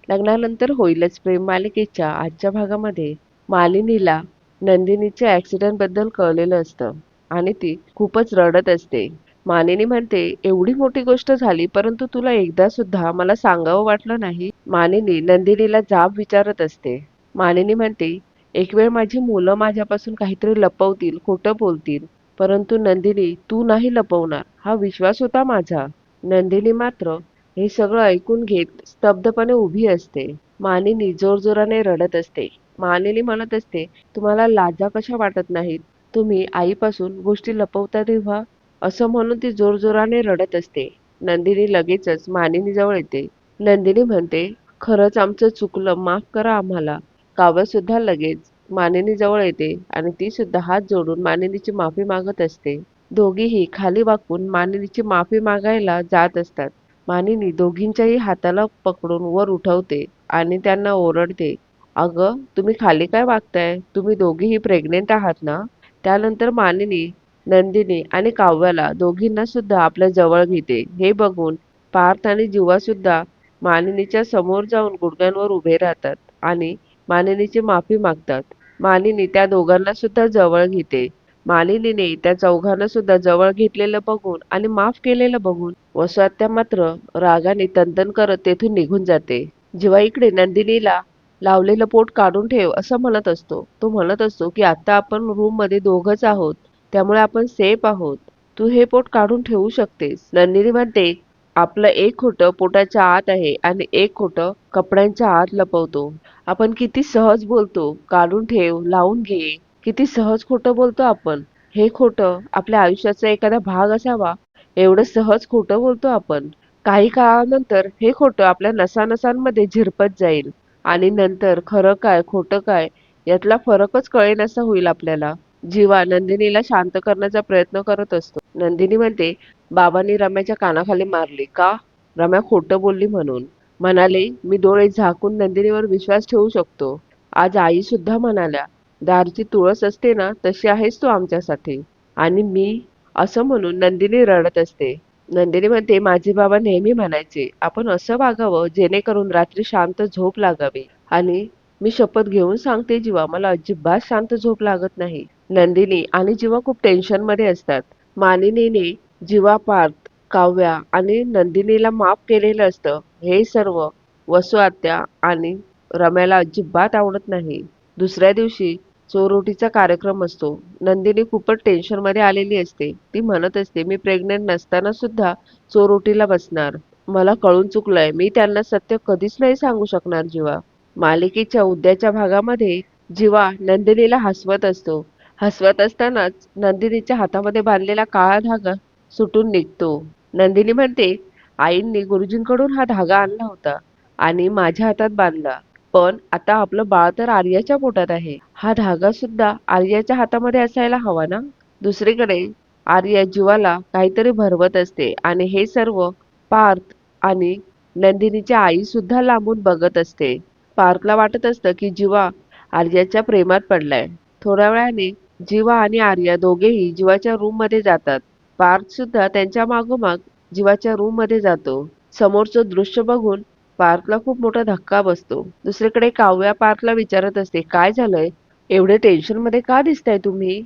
लग्नानंतर होईलच प्रेम मालिकेच्या आजच्या भागामध्ये मालिनीला नंदिनीच्या ऍक्सिडेंट बद्दल कळलेलं असतं आणि ती खूपच रडत असते. मालिनी म्हणते, एवढी मोठी गोष्ट झाली परंतु तुला एकदा सुद्धा मला सांगावं वाटलं नाही. मालिनी नंदिनीला जाब विचारत असते. मालिनी म्हणते, एक वेळ माझी मुलं माझ्यापासून काहीतरी लपवतील, खोटं बोलतील, परंतु नंदिनी तू नाही लपवणार हा विश्वास होता माझा. नंदिनी मात्र हे सगळं ऐकून घेत स्तब्धपणे उभी असते. मालिनी जोरजोराने रडत असते. मालिनी म्हणत असते, तुम्हाला लाजा कशा वाटत नाहीत? तुम्ही आईपासून गोष्टी लपवता तेव्हा? असं म्हणून ती जोरजोराने रडत असते. नंदिनी लगेचच मालिनीजवळ येते. नंदिनी म्हणते, खरंच आमचं चुकलं, माफ करा आम्हाला. काव्य सुद्धा लगेच मालिनीजवळ येते आणि ती सुद्धा हात जोडून मालिनीची माफी मागत असते. दोघीही खाली वाकून मालिनीची माफी मागायला जात असतात. मानिनी दोघींच्याही हाताला पकडून वर उठवते आणि त्यांना ओरडते, अगं तुम्ही खाली काय वागताय? तुम्ही दोघीही प्रेग्नेंट आहात ना? त्यानंतर मानिनी नंदिनी आणि काव्याला दोघींना सुद्धा आपल्या जवळ घेते. हे बघून पार्थ आणि जीवा सुद्धा मालिनीच्या समोर जाऊन गुडघ्यांवर उभे राहतात आणि मालिनीची माफी मागतात. मालिनी त्या दोघांना सुद्धा जवळ घेते. मालिनीने त्या चौघांना सुद्धा जवळ घेतलेलं बघून आणि माफ केलेलं बघून वसुआत्या मात्र रागाने तनतन करत तेथून निघून जाते. जेव्हा इकडे नंदिनीला लावलेलं पोट काढून ठेव असं म्हणत असतो. तो म्हणत असतो की आता आपण रूम मध्ये दोघच आहोत, त्यामुळे आपण सेफ आहोत. तू हे पोट काढून ठेवू शकतेस. नंदिनी म्हणते, आपलं एक खोटं पोटाच्या आत आहे आणि एक खोटं कपड्यांच्या आत लपवतो. आपण किती सहज बोलतो, काढून ठेव, लावून घे. किती सहज खोटं बोलतो आपण. हे खोटं आपल्या आयुष्याचा एखादा भाग असावा एवढं सहज खोटं बोलतो आपण. काही काळानंतर हे खोटं आपल्या नसानसांमध्ये झिरपत जाईल आणि नंतर खरं काय खोटं काय यातला फरकच कळेनासा होईल आपल्याला. जीवा नंदिनीला शांत करण्याचा प्रयत्न करत असतो. नंदिनी म्हणते, बाबांनी रम्याच्या कानाखाली मारली का? रम्या खोटं बोलली म्हणून. म्हणाले, मी डोळे झाकून नंदिनीवर विश्वास ठेवू शकतो. आज आई सुद्धा म्हणाल्या, दारची तुळस असते ना तशी आहेस तू आमच्यासाठी. आणि मी असं म्हणून नंदिनी रडत असते. नंदिनी म्हणते, माझे बाबा नेहमी म्हणायचे, आपण असं वागावं जेणेकरून रात्री शांत झोप लागावी. आणि मी शपथ घेऊन सांगते जीवा, मला अजिबात शांत झोप लागत नाही. नंदिनी आणि जीवा खूप टेन्शन मध्ये असतात. मालिनीने जीवा, पार्थ, काव्या आणि नंदिनीला माफ केलेलं असतं. हे सर्व वसु आत्या आणि रम्याला अजिबात आवडत नाही. दुसऱ्या दिवशी चोरोटीचा कार्यक्रम असतो. नंदिनी खूपच टेन्शन मध्ये आलेली असते. ती म्हणत असते, मी प्रेग्नेंट नसताना सुद्धा चोरोटीला बसणार. मला कळून चुकलंय, मी त्यांना सत्य कधीच नाही सांगू शकणार जीवा. मालिकेच्या उद्याच्या भागामध्ये जीवा नंदिनीला हसवत असतो. हसवत असतानाच नंदिनीच्या हातामध्ये बांधलेला काळा धागा सुटून निघतो. नंदिनी म्हणते, आईंनी गुरुजींकडून हा धागा आणला होता आणि माझ्या हातात बांधला. पण आता आपलं बाळ तर आर्याच्या पोटात आहे. हा धागा सुद्धा आर्याच्या हातामध्ये असायला हवा ना? दुसरीकडे आर्या जीवाला काहीतरी भरवत असते आणि हे सर्व पार्थ आणि नंदिनीची आई सुद्धा लांबून बघत असते. पार्थला वाटत असतं की जीवा आर्याच्या प्रेमात पडलाय. थोड्या वेळाने जीवा आणि आर्या दोघेही जीवाच्या रूम मध्ये जातात. पार्थ सुद्धा त्यांच्या मागोमाग जीवाच्या रूम मध्ये जातो. समोरचं दृश्य बघून पार्थला खूप मोठा धक्का बसतो. दुसरीकडे काव्या पार्थला विचारत असते, काय झालंय? एवढे टेन्शन मध्ये का दिसताय तुम्ही?